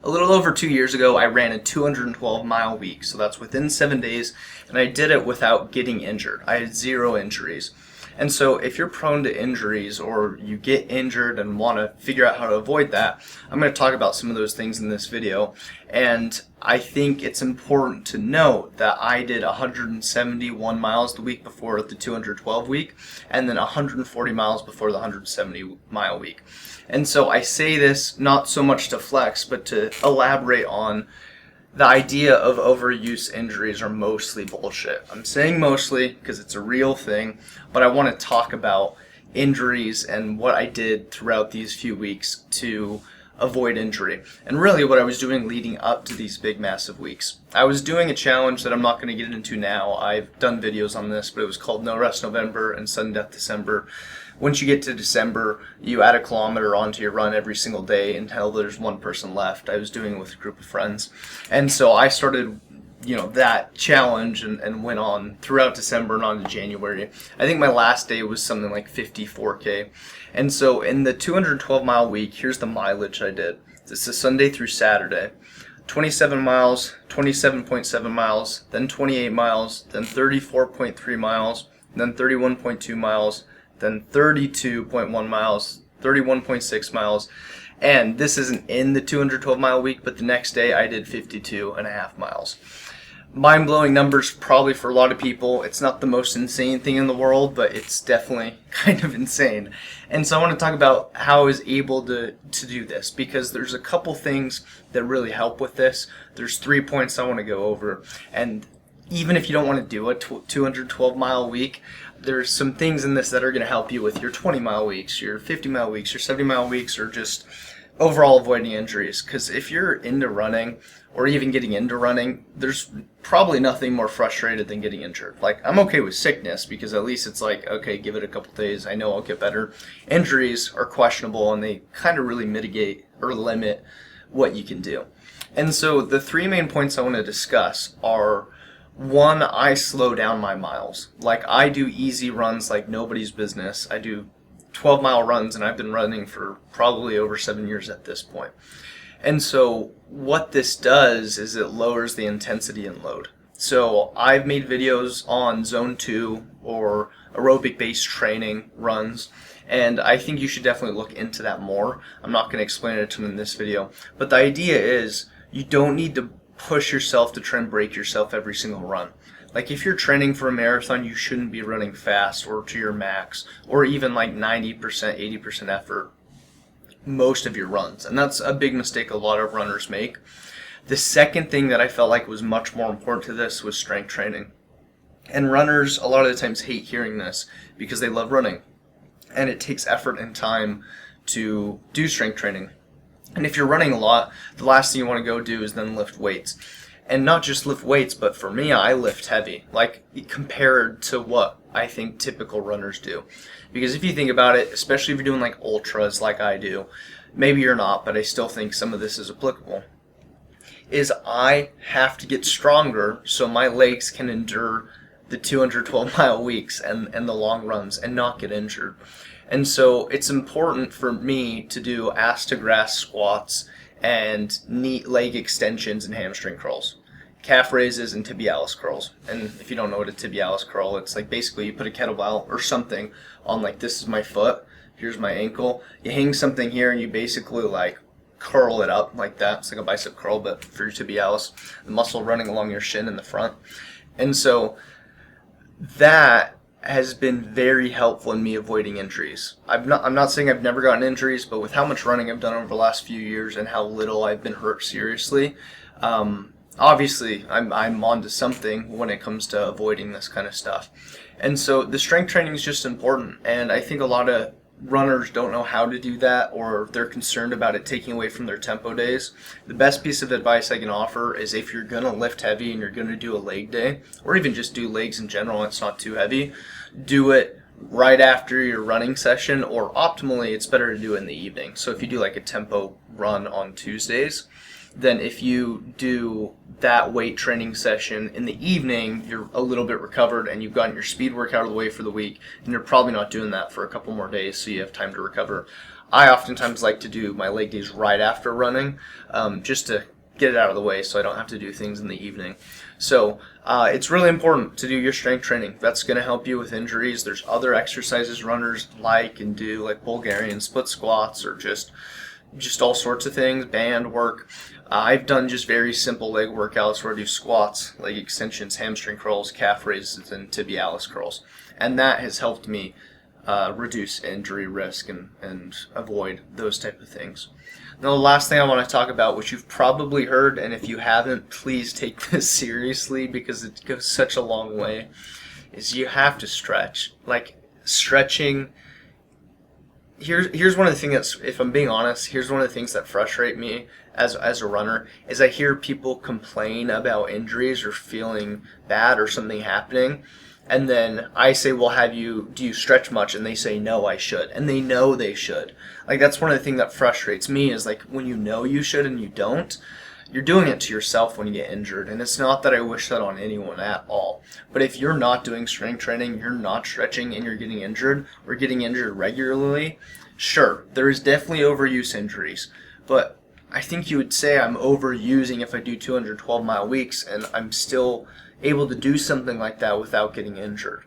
A little over 2 years ago, I ran a 212-mile week, so that's within 7 days, and I did it without getting injured. I had 0 injuries. And so if you're prone to injuries or you get injured and want to figure out how to avoid that, I'm going to talk about some of those things in this video. And I think it's important to note that I did 171 miles the week before the 212 week, and then 140 miles before the 170 mile week. And so I say this not so much to flex, but to elaborate on the idea of overuse injuries are mostly bullshit. I'm saying mostly because it's a real thing, but I want to talk about injuries and what I did throughout these few weeks to avoid injury. And really what I was doing leading up to these big massive weeks. I was doing a challenge that I'm not going to get into now. I've done videos on this, but it was called No Rest November and Sudden Death December. Once you get to December, you add a kilometer onto your run every single day until there's one person left. I was doing it with a group of friends. And so I started, that challenge and went on throughout December and on to January. I think my last day was something like 54K. And so in the 212 mile week, here's the mileage I did. This is Sunday through Saturday. 27 miles, 27.7 miles, then 28 miles, then 34.3 miles, then 31.2 miles, then 32.1 miles, 31.6 miles, and this isn't in the 212 mile week, but the next day I did 52.5 miles. Mind-blowing numbers probably for a lot of people. It's not the most insane thing in the world, but it's definitely kind of insane. And so I want to talk about how I was able to do this, because there's a couple things that really help with this. There's 3 points I want to go over, and even if you don't want to do a 212 mile week, there's some things in this that are going to help you with your 20 mile weeks, your 50 mile weeks, your 70 mile weeks, or just overall avoiding injuries. Because if you're into running or even getting into running, there's probably nothing more frustrated than getting injured. Like, I'm okay with sickness because at least it's like, okay, give it a couple days, I know I'll get better. Injuries are questionable and they kind of really mitigate or limit what you can do. And so the 3 main points I want to discuss are: 1, I slow down my miles. Like, I do easy runs like nobody's business. I do 12-mile runs, and I've been running for probably over 7 years at this point. And so what this does is it lowers the intensity and load. So I've made videos on Zone 2 or aerobic-based training runs, and I think you should definitely look into that more. I'm not going to explain it to you in this video, but the idea is you don't need to push yourself to try and break yourself every single run. Like, if you're training for a marathon, you shouldn't be running fast or to your max or even like 90%, 80% effort most of your runs. And that's a big mistake a lot of runners make. The second thing that I felt like was much more important to this was strength training. And runners a lot of the times hate hearing this because they love running. And it takes effort and time to do strength training. And if you're running a lot, the last thing you want to go do is then lift weights. And not just lift weights, but for me, I lift heavy, like compared to what I think typical runners do. Because if you think about it, especially if you're doing like ultras like I do, maybe you're not, but I still think some of this is applicable, is I have to get stronger so my legs can endure the 212 mile weeks and the long runs and not get injured. And so it's important for me to do ass to grass squats and knee leg extensions and hamstring curls, calf raises and tibialis curls. And if you don't know what a tibialis curl, it's like basically you put a kettlebell or something on, like, this is my foot, here's my ankle, you hang something here and you basically like curl it up like that. It's like a bicep curl but for your tibialis, the muscle running along your shin in the front. And so that has been very helpful in me avoiding injuries. I'm not saying I've never gotten injuries, but with how much running I've done over the last few years and how little I've been hurt seriously, obviously I'm onto something when it comes to avoiding this kind of stuff. And so the strength training is just important, and I think a lot of runners don't know how to do that, or they're concerned about it taking away from their tempo days. The best piece of advice I can offer is if you're going to lift heavy and you're going to do a leg day, or even just do legs in general and it's not too heavy, do it right after your running session, or optimally it's better to do it in the evening. So if you do like a tempo run on Tuesdays, then if you do that weight training session in the evening, you're a little bit recovered and you've gotten your speed work out of the way for the week, and you're probably not doing that for a couple more days, so you have time to recover. I oftentimes like to do my leg days right after running, just to get it out of the way so I don't have to do things in the evening. So it's really important to do your strength training. That's going to help you with injuries. There's other exercises runners like and do, like Bulgarian split squats, or just all sorts of things, band work. I've done just very simple leg workouts where I do squats, leg extensions, hamstring curls, calf raises, and tibialis curls. And that has helped me reduce injury risk and avoid those type of things. Now, the last thing I want to talk about, which you've probably heard, and if you haven't, please take this seriously because it goes such a long way, is you have to stretch. Like, stretching, here's one of the things that's, if I'm being honest, here's one of the things that frustrate me as a runner, is I hear people complain about injuries or feeling bad or something happening, and then I say, well, do you stretch much? And they say, no, I should. And they know they should. Like, that's one of the things that frustrates me, is like, when you know you should and you don't, you're doing it to yourself when you get injured. And it's not that I wish that on anyone at all. But if you're not doing strength training, you're not stretching, and you're getting injured, or getting injured regularly, sure, there is definitely overuse injuries. But I think you would say I'm overusing if I do 212-mile weeks and I'm still able to do something like that without getting injured.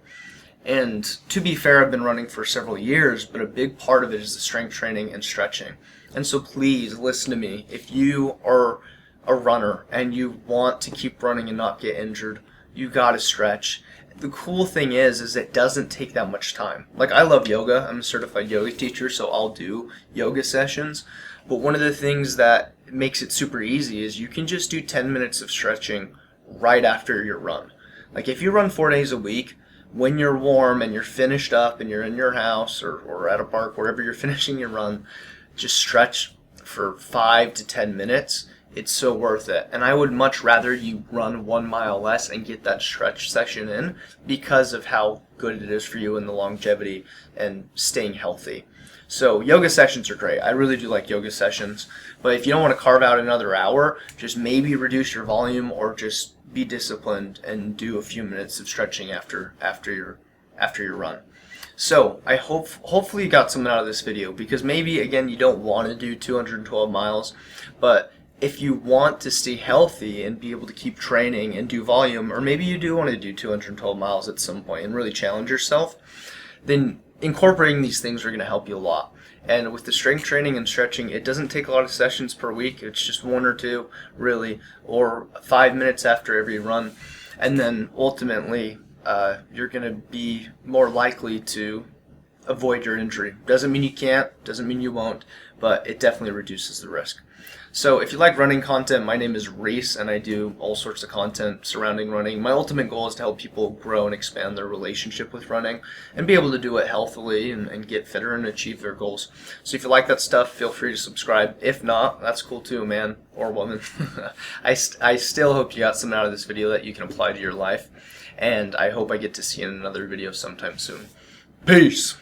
And to be fair, I've been running for several years, but a big part of it is the strength training and stretching. And so please listen to me. If you are a runner and you want to keep running and not get injured, you gotta stretch. The cool thing is it doesn't take that much time. Like, I love yoga. I'm a certified yoga teacher, so I'll do yoga sessions. But one of the things that makes it super easy is you can just do 10 minutes of stretching right after your run. Like, if you run 4 days a week, when you're warm and you're finished up and you're in your house or at a park, wherever you're finishing your run, just stretch for 5 to 10 minutes. It's so worth it. And I would much rather you run 1 mile less and get that stretch session in, because of how good it is for you in the longevity and staying healthy. So yoga sessions are great. I really do like yoga sessions. But if you don't want to carve out another hour, just maybe reduce your volume, or just be disciplined and do a few minutes of stretching after your run. So I hopefully you got something out of this video, because maybe, again, you don't want to do 212 miles, but if you want to stay healthy and be able to keep training and do volume, or maybe you do want to do 212 miles at some point and really challenge yourself, then incorporating these things are going to help you a lot. And with the strength training and stretching, it doesn't take a lot of sessions per week. It's just 1 or 2, really, or 5 minutes after every run. And then ultimately, you're going to be more likely to avoid your injury. Doesn't mean you can't, doesn't mean you won't, but it definitely reduces the risk. So if you like running content, my name is Reese, and I do all sorts of content surrounding running. My ultimate goal is to help people grow and expand their relationship with running and be able to do it healthily and get fitter and achieve their goals. So if you like that stuff, feel free to subscribe. If not, that's cool too, man or woman. I still hope you got something out of this video that you can apply to your life, and I hope I get to see you in another video sometime soon. Peace!